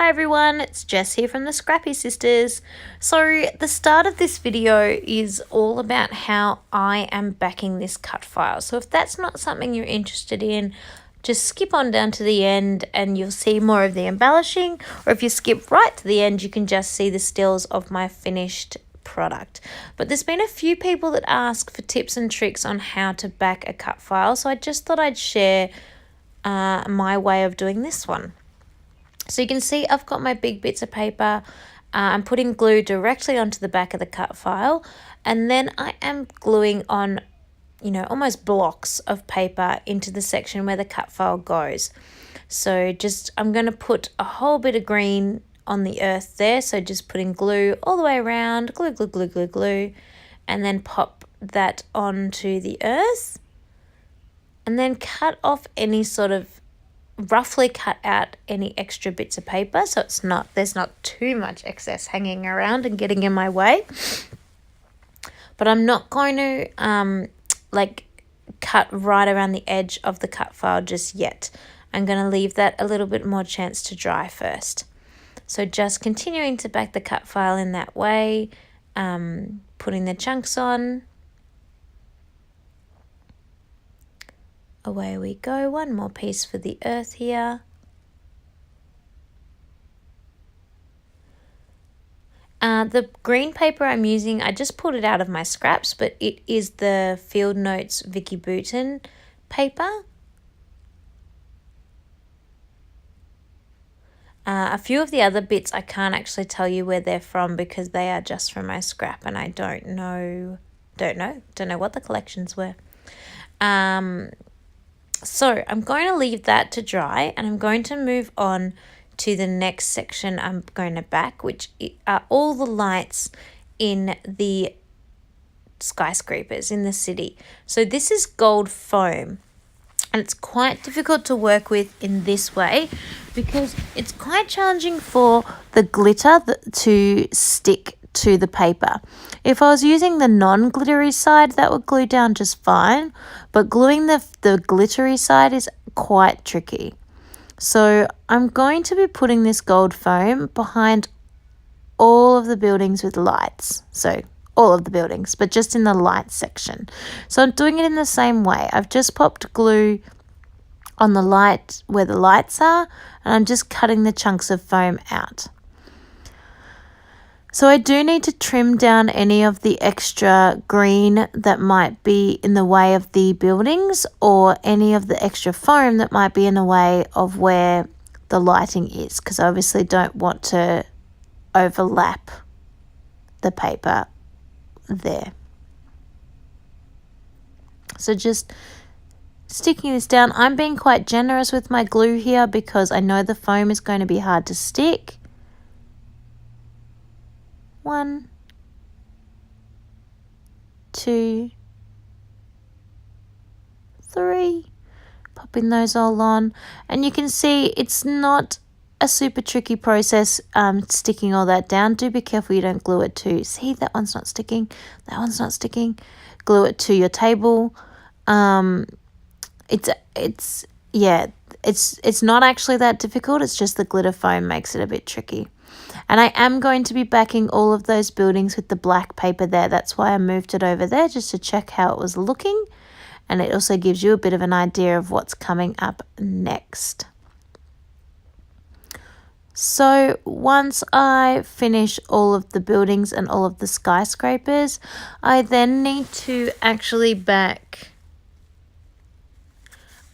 Hi everyone, it's Jess here from the Scrappy Sisters. So the start of this video is all about how I am backing this cut file. So if that's not something you're interested in, just skip on down to the end and you'll see more of the embellishing, or if you skip right to the end, you can just see the stills of my finished product. But there's been a few people that ask for tips and tricks on how to back a cut file, so I just thought I'd share my way of doing this one. So you can see I've got my big bits of paper. I'm putting glue directly onto the back of the cut file, and then I am gluing on, almost blocks of paper into the section where the cut file goes. So I'm going to put a whole bit of green on the earth there. So just putting glue all the way around, glue, glue, glue, glue, glue, and then pop that onto the earth, and then roughly cut out any extra bits of paper so there's not too much excess hanging around and getting in my way. But I'm not going to cut right around the edge of the cut file just yet. I'm going to leave that a little bit more chance to dry first. So just continuing to back the cut file in that way, putting the chunks on. Away we go, one more piece for the earth here. The green paper I'm using, I just pulled it out of my scraps, but it is the Field Notes Vicky Bouton paper. A few of the other bits I can't actually tell you where they're from because they are just from my scrap and I don't know what the collections were. So I'm going to leave that to dry and I'm going to move on to the next section I'm going to back, which are all the lights in the skyscrapers in the city. So this is gold foam and it's quite difficult to work with in this way because it's quite challenging for the glitter to stick to the paper. If I was using the non-glittery side, that would glue down just fine, but gluing the glittery side is quite tricky. So I'm going to be putting this gold foam behind all of the buildings with lights. So all of the buildings, but just in the lights section. So I'm doing it in the same way. I've just popped glue on the light where the lights are, and I'm just cutting the chunks of foam out. So I do need to trim down any of the extra green that might be in the way of the buildings or any of the extra foam that might be in the way of where the lighting is, because I obviously don't want to overlap the paper there. So just sticking this down. I'm being quite generous with my glue here because I know the foam is going to be hard to stick. 1, 2, 3, popping those all on, and you can see it's not a super tricky process sticking all that down. Do be careful you don't glue it to, see, that one's not sticking, that one's not sticking. Glue it to your table. It's not actually that difficult, it's just the glitter foam makes it a bit tricky. And I am going to be backing all of those buildings with the black paper there. That's why I moved it over there, just to check how it was looking. And it also gives you a bit of an idea of what's coming up next. So once I finish all of the buildings and all of the skyscrapers, I then need to actually back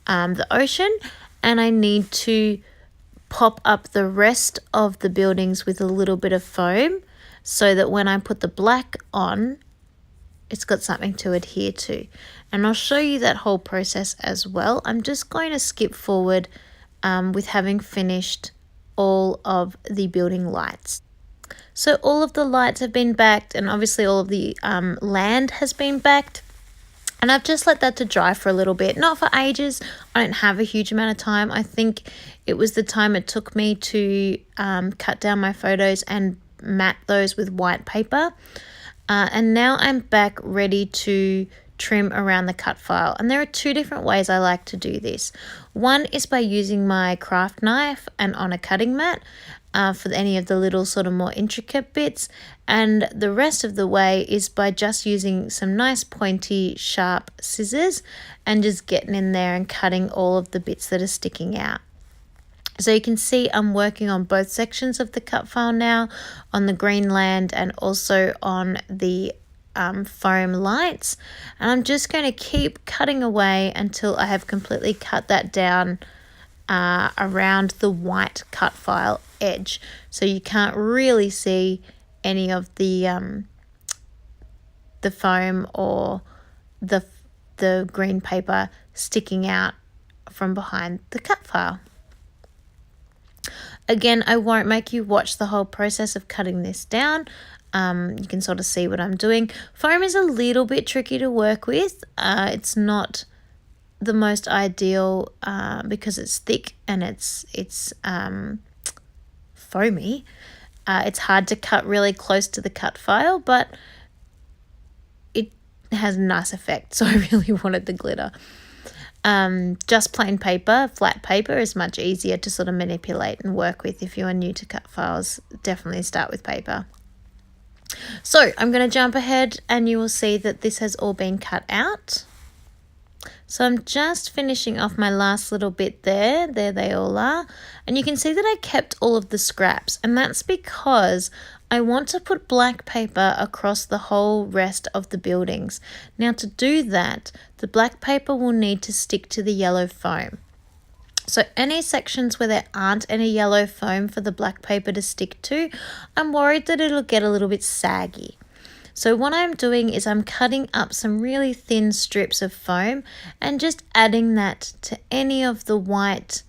the ocean, and I need to pop up the rest of the buildings with a little bit of foam so that when I put the black on, it's got something to adhere to. And I'll show you that whole process as well. I'm just going to skip forward with having finished all of the building lights. So all of the lights have been backed, and obviously all of the land has been backed. And I've just let that to dry for a little bit, not for ages. I don't have a huge amount of time. I think it was the time it took me to cut down my photos and mat those with white paper. And now I'm back ready to trim around the cut file. And there are two different ways I like to do this. One is by using my craft knife and on a cutting mat. for any of the little sort of more intricate bits, and the rest of the way is by just using some nice pointy sharp scissors and just getting in there and cutting all of the bits that are sticking out. So you can see I'm working on both sections of the cut file now, on the green land and also on the foam lights, and I'm just going to keep cutting away until I have completely cut that down around the white cut file edge, so you can't really see any of the foam or the green paper sticking out from behind the cut file. Again, I won't make you watch the whole process of cutting this down. You can sort of see what I'm doing. Foam is a little bit tricky to work with. It's not the most ideal because it's thick and it's foamy. It's hard to cut really close to the cut file, but it has a nice effect, so I really wanted the glitter. Just plain paper, flat paper, is much easier to sort of manipulate and work with. If you are new to cut files, definitely start with paper. So I'm going to jump ahead and you will see that this has all been cut out. So I'm just finishing off my last little bit there. There they all are. And you can see that I kept all of the scraps, and that's because I want to put black paper across the whole rest of the buildings. Now to do that, the black paper will need to stick to the yellow foam. So any sections where there aren't any yellow foam for the black paper to stick to, I'm worried that it'll get a little bit saggy. So what I'm doing is I'm cutting up some really thin strips of foam and just adding that to any of the white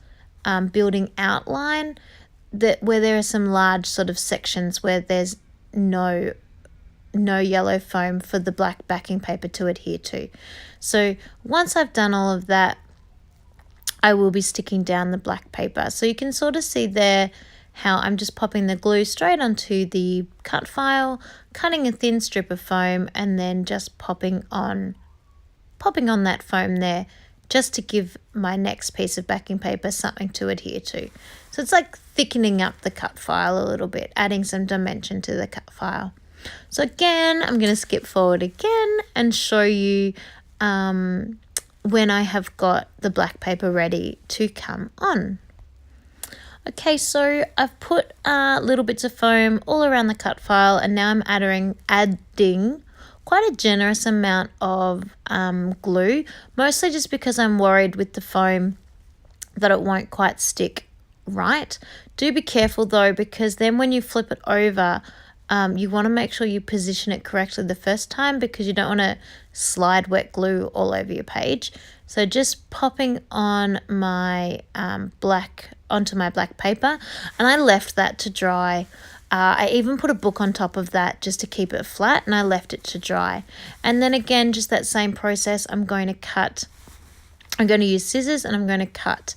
building outline where there are some large sort of sections where there's no yellow foam for the black backing paper to adhere to. So once I've done all of that, I will be sticking down the black paper. So you can sort of see there how I'm just popping the glue straight onto the cut file, cutting a thin strip of foam, and then just popping on that foam there, just to give my next piece of backing paper something to adhere to. So it's like thickening up the cut file a little bit, adding some dimension to the cut file. So again, I'm going to skip forward again and show you when I have got the black paper ready to come on. Okay, so I've put little bits of foam all around the cut file, and now I'm adding quite a generous amount of glue, mostly just because I'm worried with the foam that it won't quite stick right. Do be careful though, because then when you flip it over, you want to make sure you position it correctly the first time, because you don't want to slide wet glue all over your page. So just popping on my onto my black paper, and I left that to dry. I even put a book on top of that just to keep it flat, and I left it to dry. And then again, just that same process, I'm going to use scissors and I'm going to cut.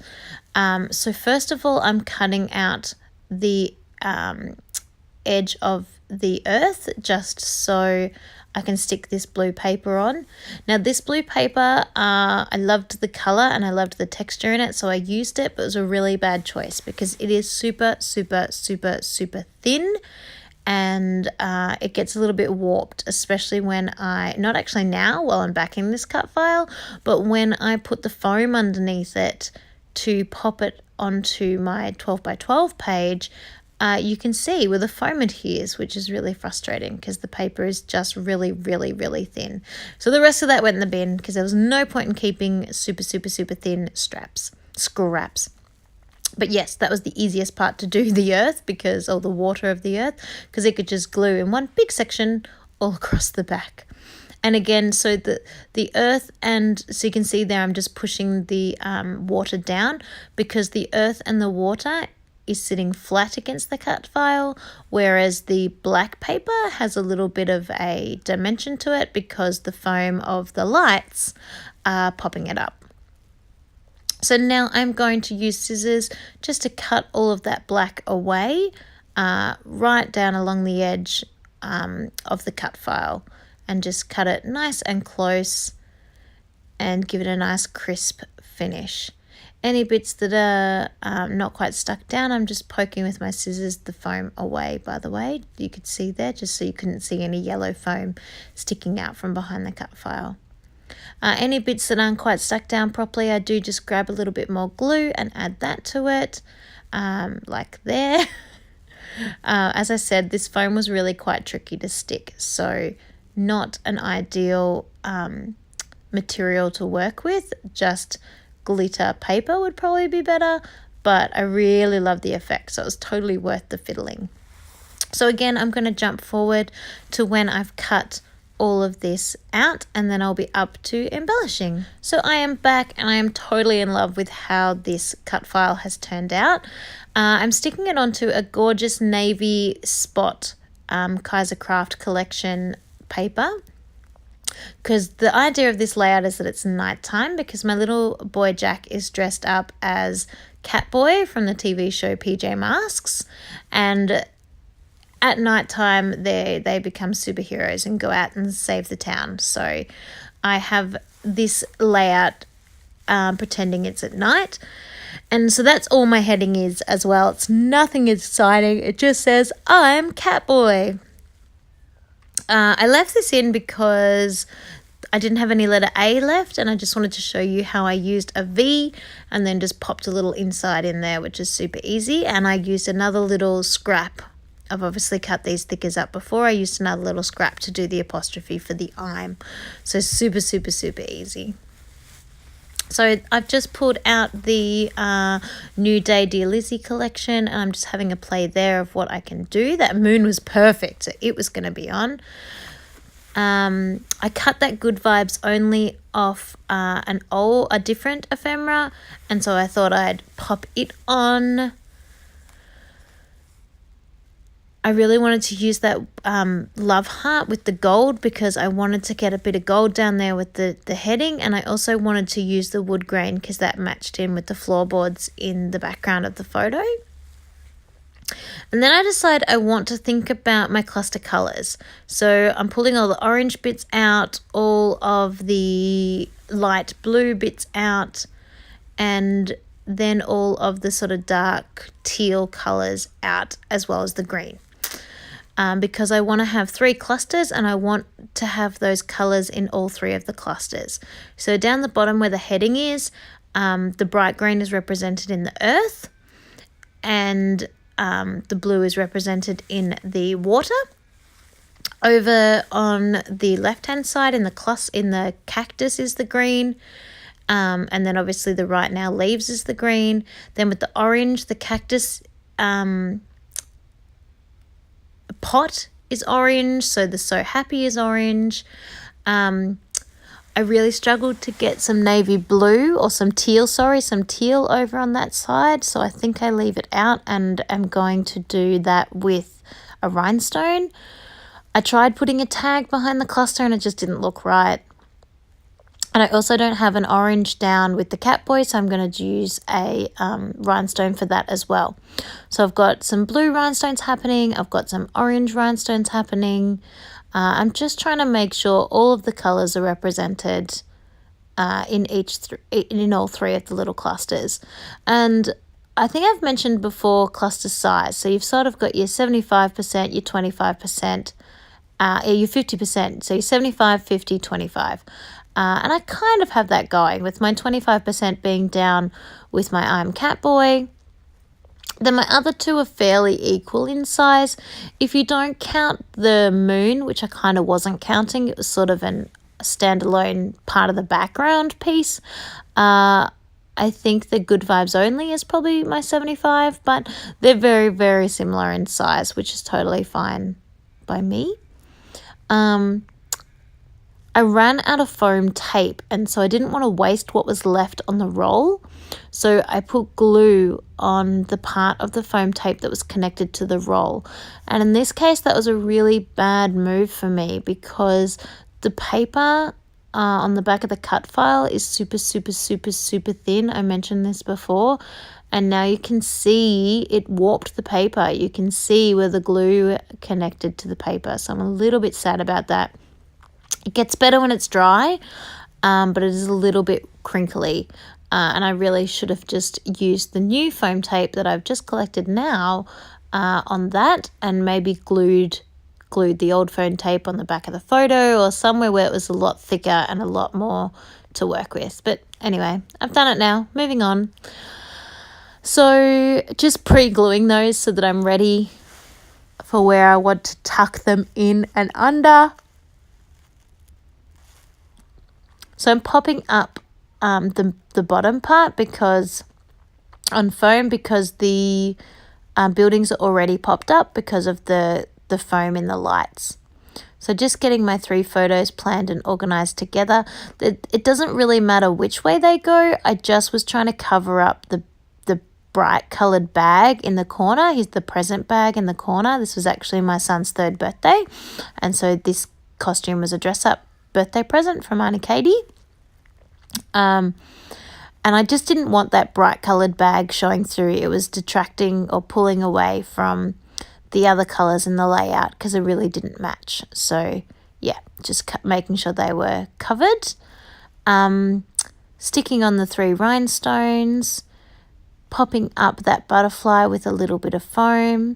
So first of all, I'm cutting out the edge of the earth just so I can stick this blue paper on. Now this blue paper, I loved the color and I loved the texture in it, so I used it, but it was a really bad choice because it is super, super, super, super thin, and it gets a little bit warped, especially when not actually now while I'm backing this cut file, but when I put the foam underneath it to pop it onto my 12x12 page, you can see where the foam adheres, which is really frustrating because the paper is just really, really, really thin. So the rest of that went in the bin because there was no point in keeping super, super, super thin scraps. But yes, that was the easiest part to do the earth, or the water of the earth, because it could just glue in one big section all across the back. And again, so the earth, and so you can see there I'm just pushing the water down because the earth and the water is sitting flat against the cut file, whereas the black paper has a little bit of a dimension to it because the foam of the lights are popping it up. So now I'm going to use scissors just to cut all of that black away, right down along the edge of the cut file, and just cut it nice and close and give it a nice crisp finish. Any bits that are not quite stuck down, I'm just poking with my scissors the foam away, by the way. You could see there, just so you couldn't see any yellow foam sticking out from behind the cut file. Any bits that aren't quite stuck down properly, I do just grab a little bit more glue and add that to it, like there. As I said, this foam was really quite tricky to stick, so not an ideal material to work with. Just glitter paper would probably be better, but I really love the effect, so it was totally worth the fiddling. So again, I'm going to jump forward to when I've cut all of this out, and then I'll be up to embellishing. So I am back and I am totally in love with how this cut file has turned out. I'm sticking it onto a gorgeous navy spot Kaiser Craft collection paper, because the idea of this layout is that it's nighttime, because my little boy Jack is dressed up as Catboy from the TV show PJ Masks, and at nighttime they become superheroes and go out and save the town. So I have this layout pretending it's at night, and so that's all my heading is as well. It's nothing exciting, it just says I'm Catboy. I left this in because I didn't have any letter A left, and I just wanted to show you how I used a V and then just popped a little inside in there, which is super easy. And I used another little scrap. I've obviously cut these thickers up before. I used another little scrap to do the apostrophe for the I'm. So super, super, super easy. So I've just pulled out the New Day Dear Lizzie collection, and I'm just having a play there of what I can do. That moon was perfect, so it was going to be on. I cut that Good Vibes Only off a different ephemera, and so I thought I'd pop it on. I really wanted to use that love heart with the gold, because I wanted to get a bit of gold down there with the heading, and I also wanted to use the wood grain because that matched in with the floorboards in the background of the photo. And then I decided I want to think about my cluster colours. So I'm pulling all the orange bits out, all of the light blue bits out, and then all of the sort of dark teal colours out, as well as the green. Because I want to have 3 clusters, and I want to have those colours in all 3 of the clusters. So down the bottom where the heading is, the bright green is represented in the earth, and the blue is represented in the water. Over on the left-hand side in the cactus is the green. And then obviously the right now leaves is the green. Then with the orange, the cactus pot is orange, so the So Happy is orange. I really struggled to get some navy blue or some teal over on that side, so I think I leave it out and am going to do that with a rhinestone. I tried putting a tag behind the cluster and it just didn't look right. And I also don't have an orange down with the Catboy, so I'm going to use a rhinestone for that as well. So I've got some blue rhinestones happening. I've got some orange rhinestones happening. I'm just trying to make sure all of the colours are represented in all 3 of the little clusters. And I think I've mentioned before cluster size. So you've sort of got your 75%, your 25%, your 50%. So your 75, 50, 25. And I kind of have that going, with my 25% being down with my I'm Catboy. Then my other 2 are fairly equal in size. If you don't count the moon, which I kind of wasn't counting, it was sort of a standalone part of the background piece. I think the Good Vibes Only is probably my 75, but they're very, very similar in size, which is totally fine by me. I ran out of foam tape, and so I didn't want to waste what was left on the roll. So I put glue on the part of the foam tape that was connected to the roll. And in this case, that was a really bad move for me, because the paper on the back of the cut file is super, super, super, super thin. I mentioned this before. And now you can see it warped the paper. You can see where the glue connected to the paper. So I'm a little bit sad about that. It gets better when it's dry, but it is a little bit crinkly. And I really should have just used the new foam tape that I've just collected now on that, and maybe glued the old foam tape on the back of the photo or somewhere where it was a lot thicker and a lot more to work with. But anyway, I've done it now. Moving on. So just pre-gluing those so that I'm ready for where I want to tuck them in and under. So I'm popping up the bottom part because on foam, because the buildings are already popped up because of the foam in the lights. So just getting my 3 photos planned and organized together. It doesn't really matter which way they go. I just was trying to cover up the bright colored bag in the corner. Here's the present bag in the corner. This was actually my son's 3rd birthday. And so this costume was a dress up birthday present from Auntie Katie. And I just didn't want that bright colored bag showing through. It was detracting or pulling away from the other colors in the layout because it really didn't match. So yeah, just making sure they were covered. Sticking on the 3 rhinestones, popping up that butterfly with a little bit of foam.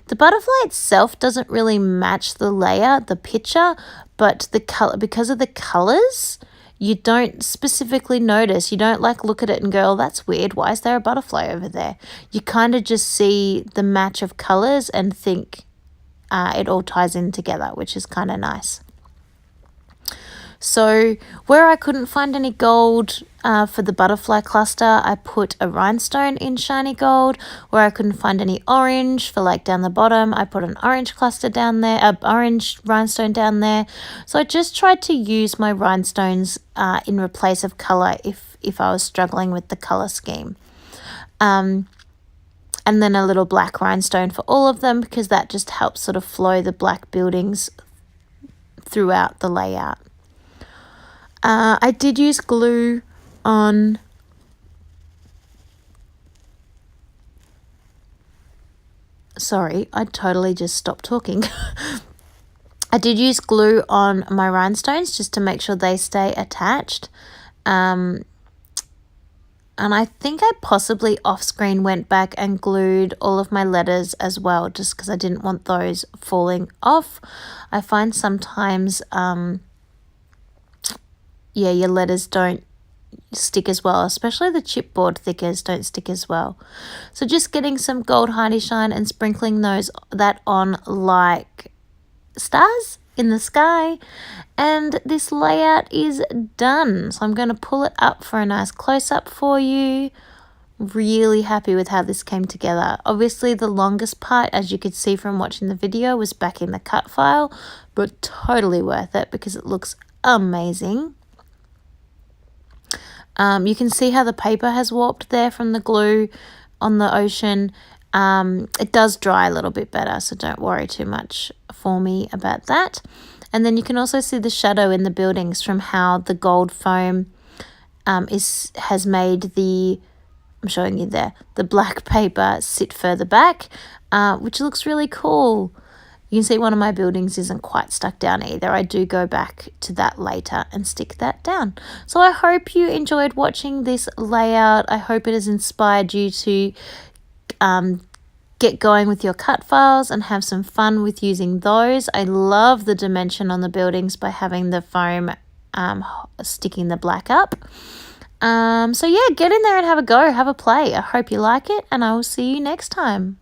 The butterfly itself doesn't really match the layout, the picture, but the color, because of the colors, you don't specifically notice. You don't like look at it and go, oh, that's weird. Why is there a butterfly over there? You kind of just see the match of colors and think it all ties in together, which is kind of nice. So where I couldn't find any gold for the butterfly cluster, I put a rhinestone in shiny gold. Where I couldn't find any orange for like down the bottom, I put an orange cluster down there, orange rhinestone down there. So I just tried to use my rhinestones in replace of color if I was struggling with the color scheme. And then a little black rhinestone for all of them because that just helps sort of flow the black buildings throughout the layout. I did use glue on sorry, I totally just stopped talking. I did use glue on my rhinestones just to make sure they stay attached. And I think I possibly off screen went back and glued all of my letters as well, just because I didn't want those falling off. I find sometimes your letters don't stick as well, especially the chipboard thickers don't stick as well. So just getting some gold Heidi Shine and sprinkling that on like stars in the sky, and this layout is done. So I'm going to pull it up for a nice close-up for you. Really happy with how this came together. Obviously the longest part, as you could see from watching the video, was backing the cut file, but totally worth it because it looks amazing. You can see how the paper has warped there from the glue on the ocean. It does dry a little bit better, so don't worry too much for me about that. And then you can also see the shadow in the buildings from how the gold foam has made I'm showing you there, the black paper sit further back, which looks really cool. You can see one of my buildings isn't quite stuck down either. I do go back to that later and stick that down. So I hope you enjoyed watching this layout. I hope it has inspired you to get going with your cut files and have some fun with using those. I love the dimension on the buildings by having the foam sticking the black up. So yeah, get in there and have a go, have a play. I hope you like it, and I will see you next time.